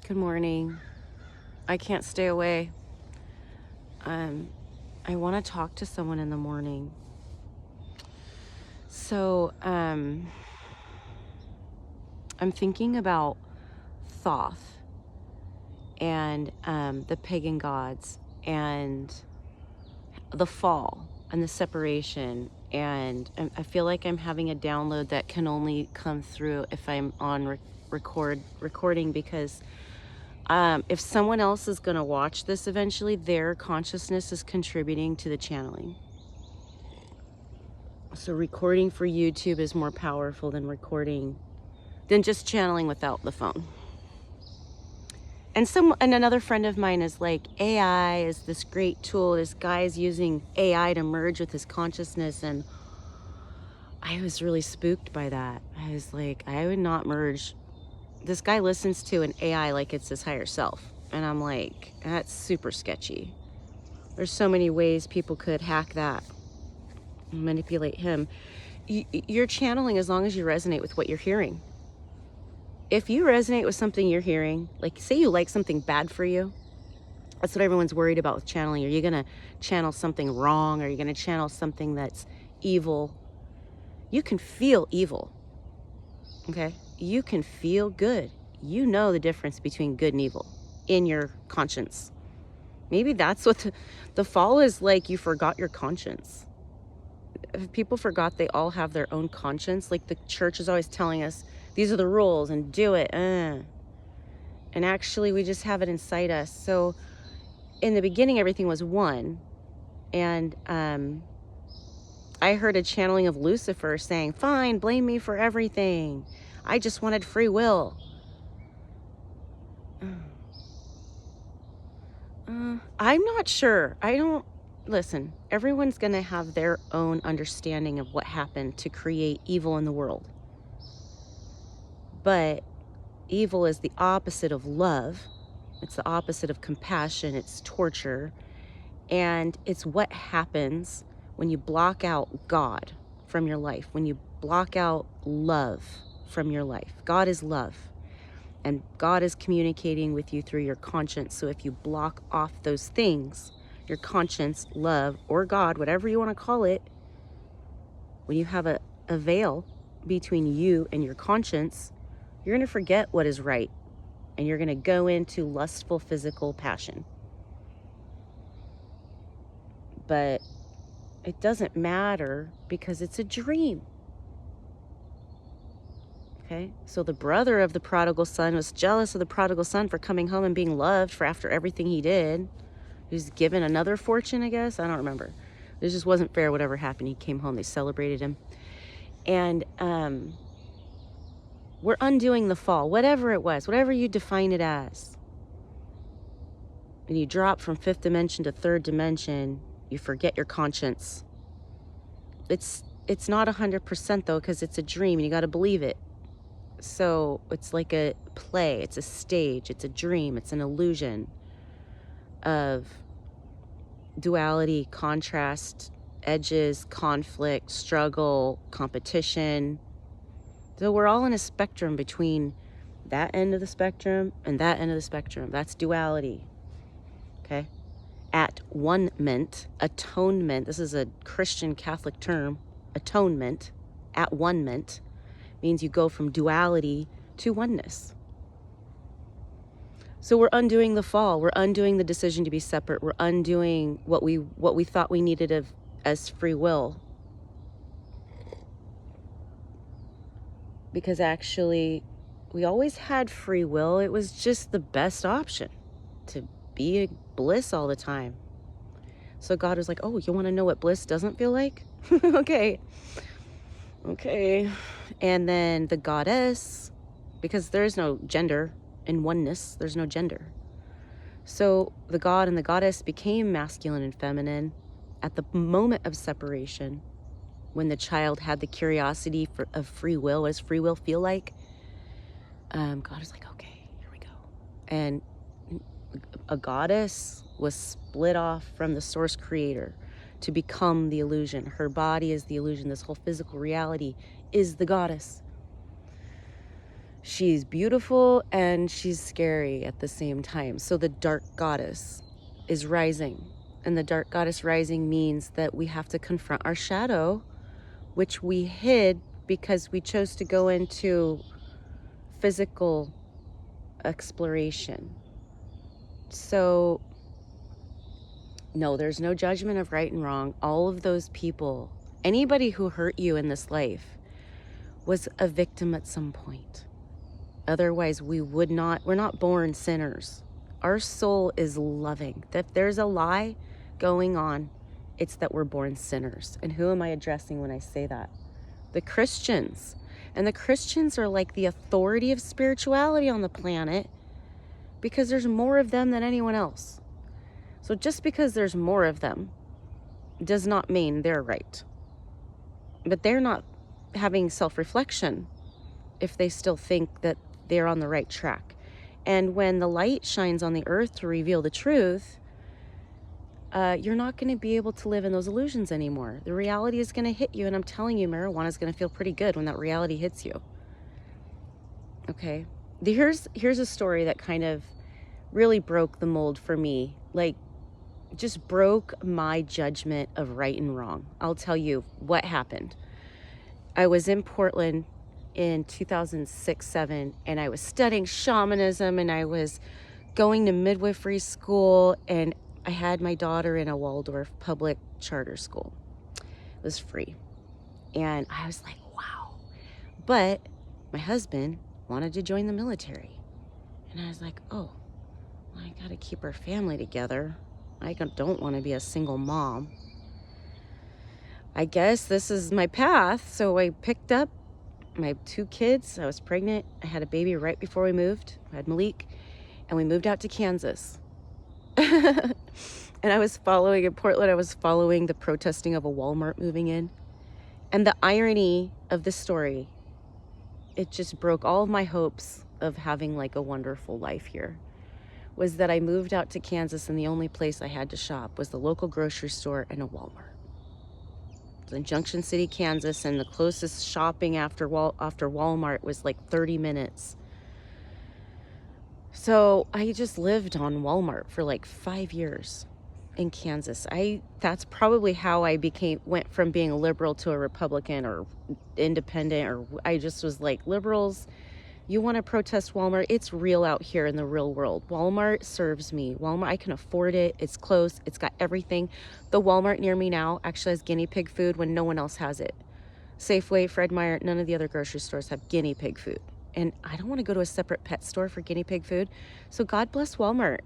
Good morning. I can't stay away. I want to talk to someone in the morning. So, I'm thinking about Thoth and the pagan gods and the fall and the separation. And I feel like I'm having a download that can only come through if I'm on recording because if someone else is going to watch this eventually, their consciousness is contributing to the channeling. So recording for YouTube is more powerful than just channeling without the phone. And another friend of mine is like, AI is this great tool. This guy is using AI to merge with his consciousness. And I was really spooked by that. I was like, I would not merge. This guy listens to an AI like it's his higher self. And I'm like, that's super sketchy. There's so many ways people could hack that, manipulate him. You're channeling as long as you resonate with what you're hearing. If you resonate with something you're hearing, like say you like something bad for you, that's what everyone's worried about with channeling. Are you going to channel something wrong? Are you going to channel something that's evil? You can feel evil, okay? You can feel good. You know the difference between good and evil in your conscience. Maybe that's what the fall is like. You forgot your conscience. If people forgot they all have their own conscience, like the church is always telling us, these are the rules and do it. And actually we just have it inside us. So in the beginning, everything was one. And I heard a channeling of Lucifer saying, fine, blame me for everything. I just wanted free will. I'm not sure. Listen, everyone's going to have their own understanding of what happened to create evil in the world. But evil is the opposite of love. It's the opposite of compassion. It's torture. And it's what happens when you block out God from your life, when you block out love from your life. God is love. And God is communicating with you through your conscience. So if you block off those things, your conscience, love, or God, whatever you want to call it, when you have a veil between you and your conscience, you're going to forget what is right. And you're going to go into lustful physical passion. But it doesn't matter because it's a dream. Okay, so the brother of the prodigal son was jealous of the prodigal son for coming home and being loved for after everything he did. He was given another fortune, I guess. I don't remember. It just wasn't fair whatever happened. He came home. They celebrated him. And we're undoing the fall, whatever it was, whatever you define it as. And you drop from fifth dimension to third dimension, you forget your conscience. It's not 100% though, because it's a dream and you got to believe it. So it's like a play, it's a stage, it's a dream, it's an illusion of duality, contrast, edges, conflict, struggle, competition. So we're all in a spectrum between that end of the spectrum and that end of the spectrum. That's duality, okay? At one-ment, atonement, this is a Christian Catholic term, atonement, at one-ment, means you go from duality to oneness. So we're undoing the fall. We're undoing the decision to be separate. We're undoing what we thought we needed as free will. Because actually, we always had free will. It was just the best option to be in bliss all the time. So God was like, oh, you want to know what bliss doesn't feel like? Okay. And then the goddess, because there's no gender in oneness, there's no gender. So the god and the goddess became masculine and feminine at the moment of separation, when the child had the curiosity of free will. What does free will feel like? God was like, okay, here we go. And a goddess was split off from the source creator to become the illusion. Her body is the illusion. This whole physical reality is the goddess. She's beautiful and she's scary at the same time. So the dark goddess is rising. And the dark goddess rising means that we have to confront our shadow, which we hid because we chose to go into physical exploration. So no, there's no judgment of right and wrong. All of those people, anybody who hurt you in this life was a victim at some point. Otherwise, we're not born sinners. Our soul is loving. If there's a lie going on, it's that we're born sinners. And who am I addressing when I say that? The Christians. And the Christians are like the authority of spirituality on the planet because there's more of them than anyone else. So just because there's more of them does not mean they're right. But they're not having self-reflection if they still think that they're on the right track. And when the light shines on the earth to reveal the truth, you're not going to be able to live in those illusions anymore. The reality is going to hit you, and I'm telling you, marijuana is going to feel pretty good when that reality hits you. Okay? Here's a story that kind of really broke the mold for me. Like, just broke my judgment of right and wrong. I'll tell you what happened. I was in Portland in 2006-07, and I was studying shamanism, and I was going to midwifery school, and I had my daughter in a Waldorf public charter school. It was free. And I was like, wow. But my husband wanted to join the military. And I was like, oh, well, I gotta keep our family together. I don't want to be a single mom. I guess this is my path. So I picked up my 2 kids. I was pregnant. I had a baby right before we moved. I had Malik, and we moved out to Kansas. And I was following in Portland, I was following the protesting of a Walmart moving in. And the irony of this story, it just broke all of my hopes of having like a wonderful life here, was that I moved out to Kansas, and the only place I had to shop was the local grocery store and a Walmart. In Junction City, Kansas, and the closest shopping after Walmart was like 30 minutes. So I just lived on Walmart for like 5 years in Kansas. That's probably how I went from being a liberal to a Republican or independent, or I just was like, liberals, you want to protest Walmart? It's real out here in the real world. Walmart serves me. Walmart, I can afford it. It's close. It's got everything. The Walmart near me now actually has guinea pig food when no one else has it. Safeway, Fred Meyer, none of the other grocery stores have guinea pig food. And I don't want to go to a separate pet store for guinea pig food. So God bless Walmart.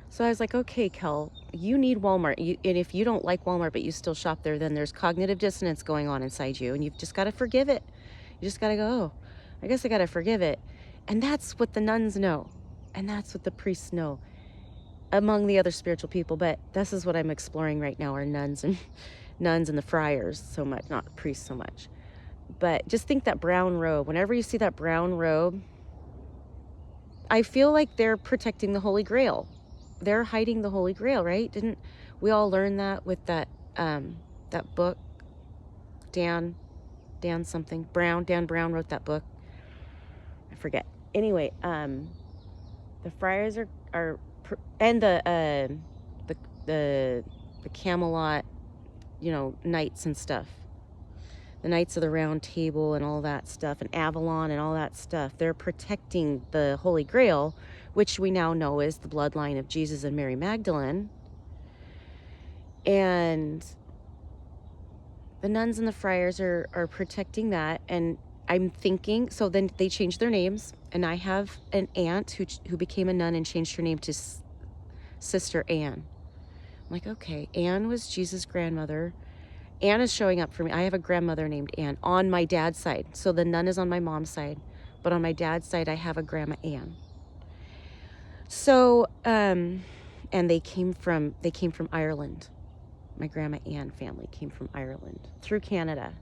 So I was like, okay, Kel, you need Walmart. And if you don't like Walmart, but you still shop there, then there's cognitive dissonance going on inside you. And you've just got to forgive it. You just got to go, oh, I guess I got to forgive it. And that's what the nuns know. And that's what the priests know, among the other spiritual people. But this is what I'm exploring right now, are nuns and the friars so much, not priests so much. But just think that brown robe. Whenever you see that brown robe, I feel like they're protecting the Holy Grail. They're hiding the Holy Grail, right? Didn't we all learn that with that book? Dan Brown wrote that book. I forget. Anyway, the friars are and the Camelot, knights and stuff. The Knights of the Round Table and all that stuff, and Avalon and all that stuff. They're protecting the Holy Grail, which we now know is the bloodline of Jesus and Mary Magdelene. And the nuns and the friars are protecting that. And I'm thinking, so then they changed their names. And I have an aunt who became a nun and changed her name to Sister Anne. I'm like, okay, Anne was Jesus' grandmother. Anne is showing up for me. I have a grandmother named Anne on my dad's side. So the nun is on my mom's side. But on my dad's side, I have a grandma Anne. So, and they came from Ireland. My grandma Anne family came from Ireland through Canada.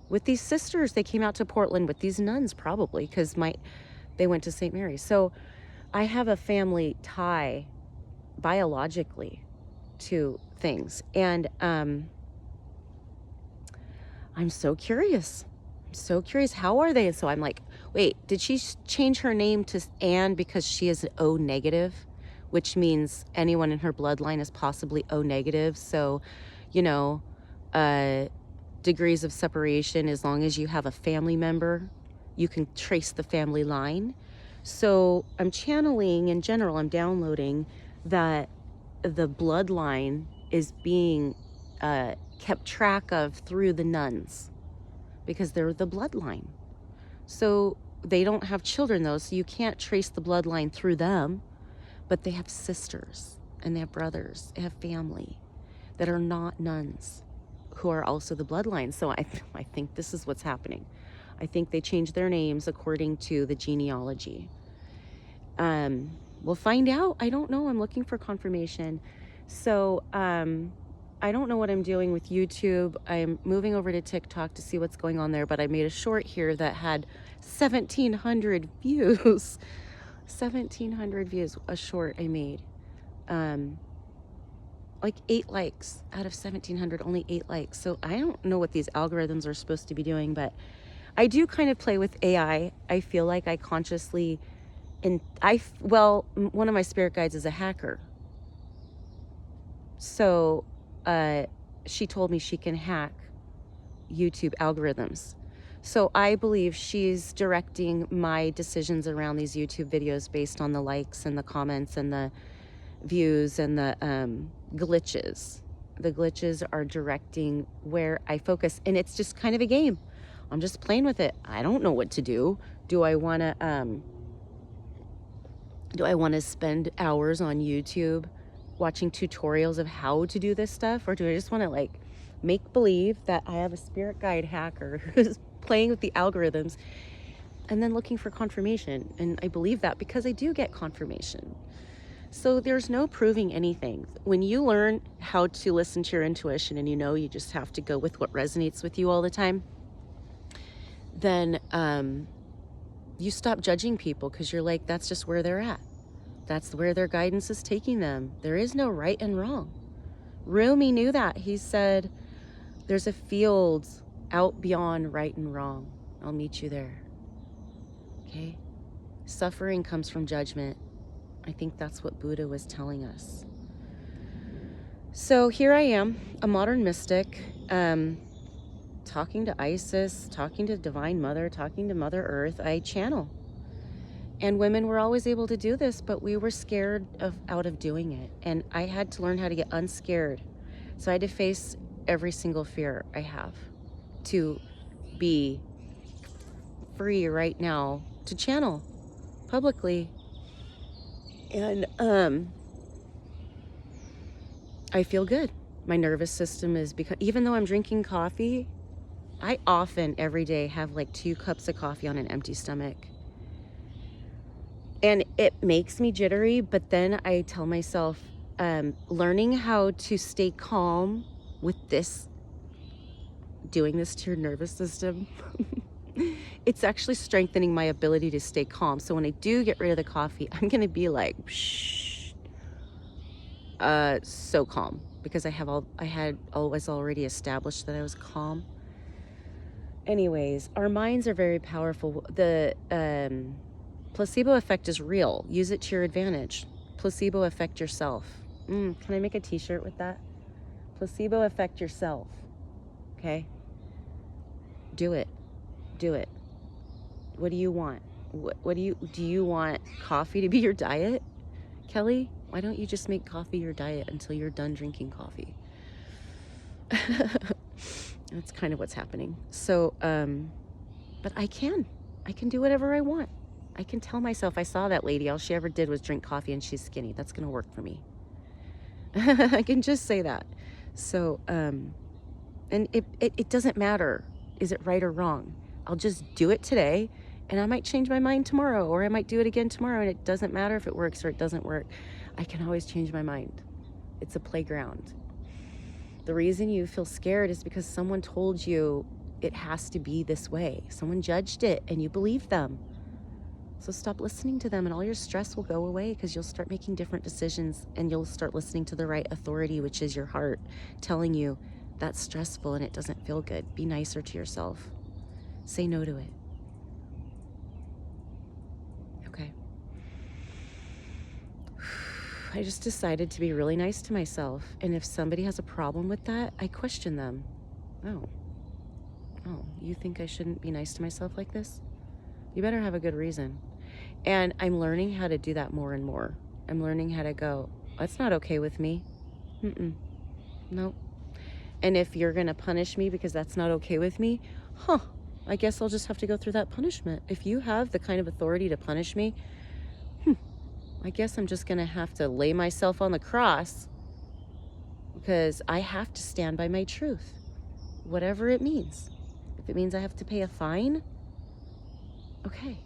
With these sisters, they came out to Portland with these nuns probably because they went to St. Mary's. So I have a family tie biologically to things. And I'm so curious. so curious, how are they? And so I'm like, wait, did she change her name to Anne because she is O negative, which means anyone in her bloodline is possibly O negative. So, you know, degrees of separation, as long as you have a family member, you can trace the family line. So I'm channeling, in general, I'm downloading that the bloodline is being kept track of through the nuns, because they're the bloodline. So they don't have children though, so you can't trace the bloodline through them, but they have sisters and they have brothers, they have family that are not nuns who are also the bloodline. So I think this is what's happening. I think they changed their names according to the genealogy. We'll find out. I don't know. I'm looking for confirmation. So I don't know what I'm doing with YouTube. I'm moving over to TikTok to see what's going on there, but I made a short here that had 1,700 views. 1,700 views, a short I made. Like 8 likes out of 1,700, only 8 likes. So I don't know what these algorithms are supposed to be doing, but I do kind of play with AI. I feel like I consciously, well, one of my spirit guides is a hacker. So she told me she can hack YouTube algorithms. So I believe she's directing my decisions around these YouTube videos based on the likes and the comments and the views and the glitches. The glitches are directing where I focus, and it's just kind of a game. I'm just playing with it. I don't know what to do. Do I want to spend hours on YouTube watching tutorials of how to do this stuff, or do I just want to like make believe that I have a spirit guide hacker who's playing with the algorithms and then looking for confirmation? And I believe that because I do get confirmation. So there's no proving anything. When you learn how to listen to your intuition, and you just have to go with what resonates with you all the time, then you stop judging people, because you're like, that's just where they're at. That's where their guidance is taking them. There is no right and wrong. Rumi knew that. He said, there's a field out beyond right and wrong. I'll meet you there. Okay? Suffering comes from judgment. I think that's what Buddha was telling us. So here I am, a modern mystic, talking to Isis, talking to Divine Mother, talking to Mother Earth. I channel. And women were always able to do this, but we were scared out of doing it. And I had to learn how to get unscared. So I had to face every single fear I have to be free right now to channel publicly. And I feel good. My nervous system is even though I'm drinking coffee, I often every day have like 2 cups of coffee on an empty stomach. And it makes me jittery, but then I tell myself, learning how to stay calm with this, doing this to your nervous system, it's actually strengthening my ability to stay calm. So when I do get rid of the coffee, I'm gonna be like, shh, so calm, because I had always already established that I was calm. Anyways, our minds are very powerful. The placebo effect is real. Use it to your advantage. Placebo affect yourself. Can I make a t-shirt with that? Placebo affect yourself. Okay? Do it. Do it. What do you want? What do you want coffee to be your diet? Kelly, why don't you just make coffee your diet until you're done drinking coffee? That's kind of what's happening. So, but I can do whatever I want. I can tell myself, I saw that lady, all she ever did was drink coffee and she's skinny. That's going to work for me. I can just say that. So, and it doesn't matter. Is it right or wrong? I'll just do it today, and I might change my mind tomorrow, or I might do it again tomorrow, and it doesn't matter if it works or it doesn't work. I can always change my mind. It's a playground. The reason you feel scared is because someone told you it has to be this way. Someone judged it and you believed them. So stop listening to them, and all your stress will go away, because you'll start making different decisions, and you'll start listening to the right authority, which is your heart, telling you that's stressful and it doesn't feel good. Be nicer to yourself. Say no to it. Okay. I just decided to be really nice to myself. And if somebody has a problem with that, I question them. Oh, you think I shouldn't be nice to myself like this? You better have a good reason. And I'm learning how to do that more and more. I'm learning how to go, that's not okay with me. Nope. And if you're going to punish me because that's not okay with me, I guess I'll just have to go through that punishment. If you have the kind of authority to punish me, I guess I'm just going to have to lay myself on the cross, because I have to stand by my truth, whatever it means. If it means I have to pay a fine, okay,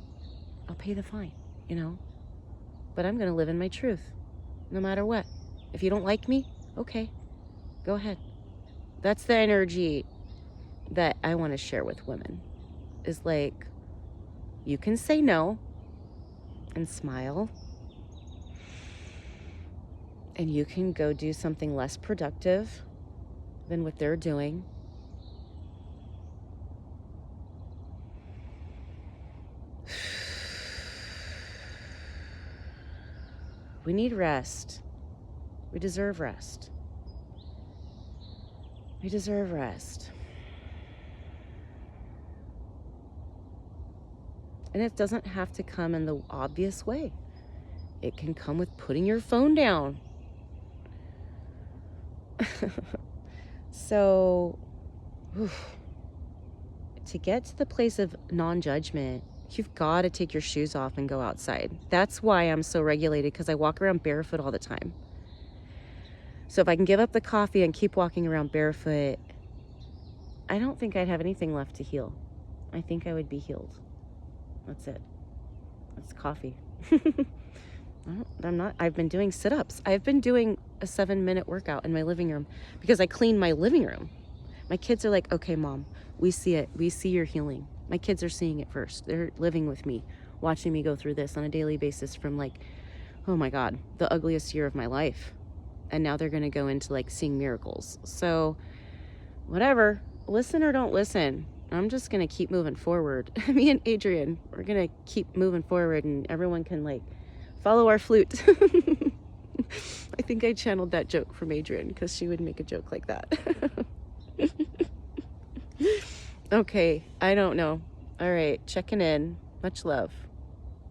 I'll pay the fine, but I'm going to live in my truth no matter what. If you don't like me, okay, go ahead. That's the energy that I want to share with women, is like, you can say no and smile, and you can go do something less productive than what they're doing. We need rest. We deserve rest. We deserve rest. And it doesn't have to come in the obvious way. It can come with putting your phone down. So, to get to the place of non-judgment, you've got to take your shoes off and go outside. That's why I'm so regulated, because I walk around barefoot all the time. So if I can give up the coffee and keep walking around barefoot, I don't think I'd have anything left to heal. I think I would be healed. That's it. That's coffee. I've been doing sit-ups. I've been doing a 7-minute workout in my living room because I cleaned my living room. My kids are like, okay, Mom, we see it. We see your healing. My kids are seeing it first. They're living with me, watching me go through this on a daily basis from like, oh my God, the ugliest year of my life. And now they're going to go into like seeing miracles. So whatever, listen or don't listen. I'm just going to keep moving forward. Me and Adrian, we're going to keep moving forward, and everyone can like follow our flute. I think I channeled that joke from Adrian because she would make a joke like that. Okay, I don't know. All right, checking in. Much love.